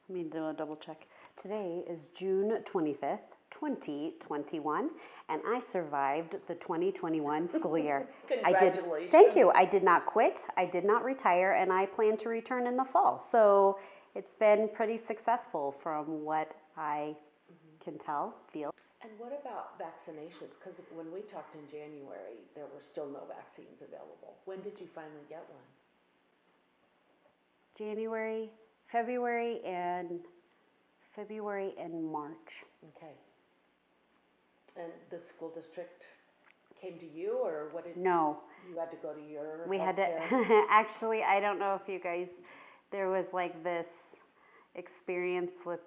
Let me do a double check. Today is June 25th, 2021, and I survived the 2021 school year. Congratulations. Thank you. I did not quit. I did not retire, and I plan to return in the fall. So it's been pretty successful from what I can tell, feel. And what about vaccinations? Because when we talked in January, there were still no vaccines available. When did you finally get one? January, February and March. Okay. And the school district came to you, or what did No, you had to go to your we had healthcare? to, actually, I don't know if you guys, there was like this experience with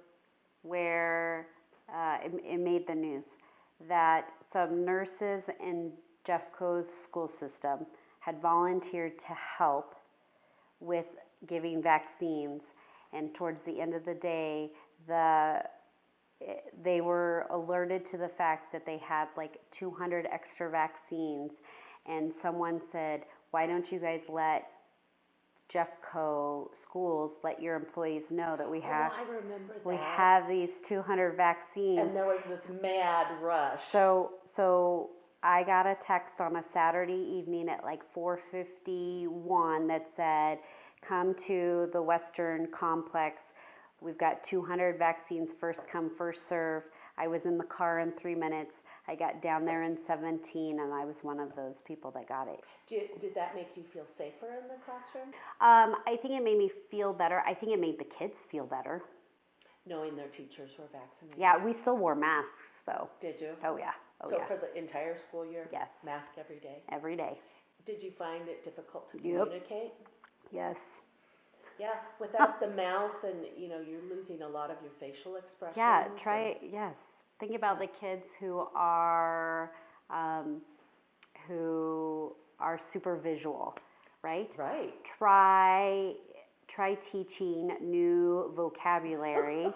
where it made the news that some nurses in Jeffco's school system had volunteered to help with giving vaccines, and towards the end of the day, they were alerted to the fact that they had like 200 extra vaccines, and someone said, why don't you guys let Jeffco schools let your employees know that we have I remember that. we have these 200 vaccines. And there was this mad rush. So I got a text on a Saturday evening at like 4:51 that said, come to the Western Complex. We've got 200 vaccines, first come, first serve. I was in the car in 3 minutes. I got down there in 17, and I was one of those people that got it. Did that make you feel safer in the classroom? I think it made me feel better. I think it made the kids feel better. Knowing their teachers were vaccinated? Yeah, we still wore masks though. Did you? Oh yeah. So for the entire school year? Yes. Mask every day? Every day. Did you find it difficult to Yep. communicate? Yes. Yeah, without the mouth, and you're losing a lot of your facial expressions. Yeah, yes. Think about the kids who are super visual, right? Right. Try teaching new vocabulary.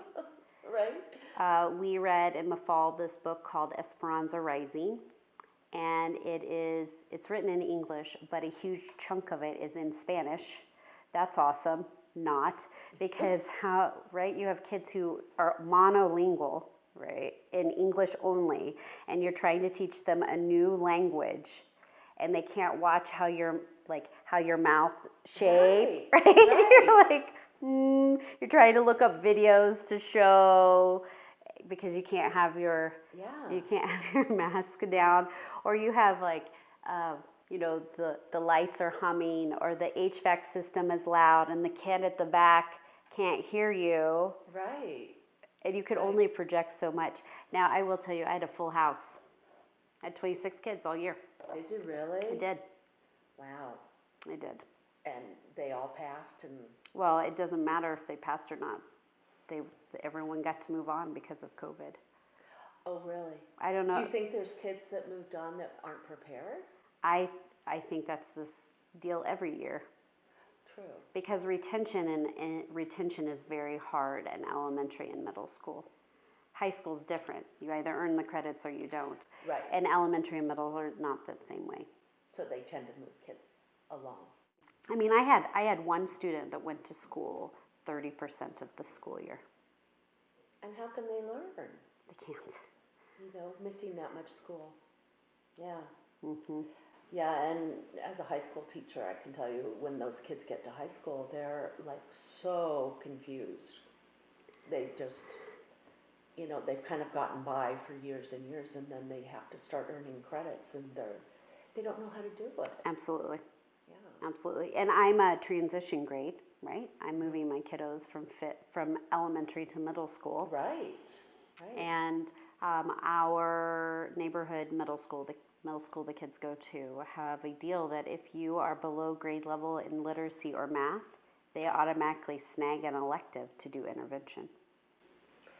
Right. We read in the fall this book called Esperanza Rising, and it's written in English, but a huge chunk of it is in Spanish. That's awesome. Not, because you have kids who are monolingual, right, in English only, and you're trying to teach them a new language, and they can't watch how your mouth shape, right? You're like, you're trying to look up videos to show, because you can't have your mask down, or you have like the lights are humming, or the HVAC system is loud and the kid at the back can't hear you. Right. And you could only project so much. Now, I will tell you, I had a full house. I had 26 kids all year. Did you really? I did. Wow. I did. And they all passed, and Well, it doesn't matter if they passed or not. Everyone got to move on because of COVID. oh, really? I don't know. Do you think there's kids that moved on that aren't prepared? I think that's this deal every year. True. Because retention is very hard in elementary and middle school. High school's different. You either earn the credits or you don't. Right. And elementary and middle are not the same way. So they tend to move kids along. I mean, I had one student that went to school 30% of the school year. And how can they learn? They can't. Missing that much school. Yeah. Mm-hmm. Yeah, and as a high school teacher, I can tell you, when those kids get to high school, they're like so confused. They just, they've kind of gotten by for years and years, and then they have to start earning credits, and they don't know how to do it. Absolutely. Yeah. Absolutely. And I'm a transition grade, right? I'm moving my kiddos from elementary to middle school. Right. And our neighborhood middle school, the middle school the kids go to, have a deal that if you are below grade level in literacy or math, they automatically snag an elective to do intervention.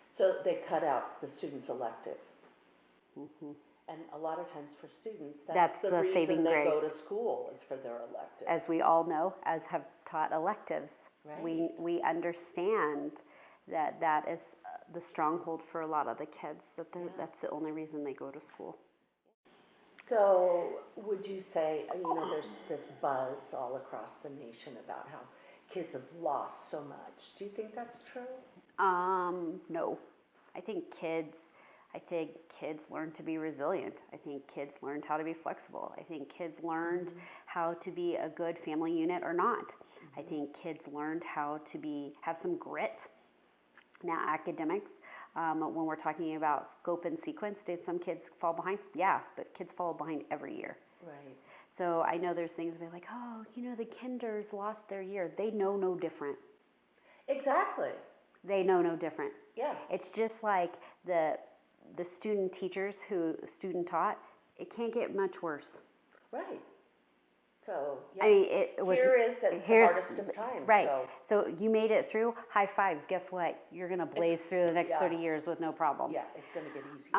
So they cut out the student's elective. Mm-hmm. And a lot of times for students, that's the reason saving they grace. go to school, is for their elective. As we all know, as have taught electives, Right. we understand that is the stronghold for a lot of the kids, that's the only reason they go to school. So would you say, there's this buzz all across the nation about how kids have lost so much. Do you think that's true? No. I think kids learned to be resilient. I think kids learned how to be flexible. I think kids learned how to be a good family unit or not. I think kids learned how to have some grit. Now, academics, when we're talking about scope and sequence, did some kids fall behind? Yeah, but kids fall behind every year. Right. So I know there's things be like, oh, the kinders lost their year. They know no different. Exactly. They know no different. Yeah. It's just like the student teachers who student taught. It can't get much worse. Right. So, yeah. I mean, it was. Here is at the here's- hardest of times. Right. So, So you made it through. High fives. Guess what? You're gonna blaze through the next yeah. 30 years with no problem. yeah, it's going to get easier.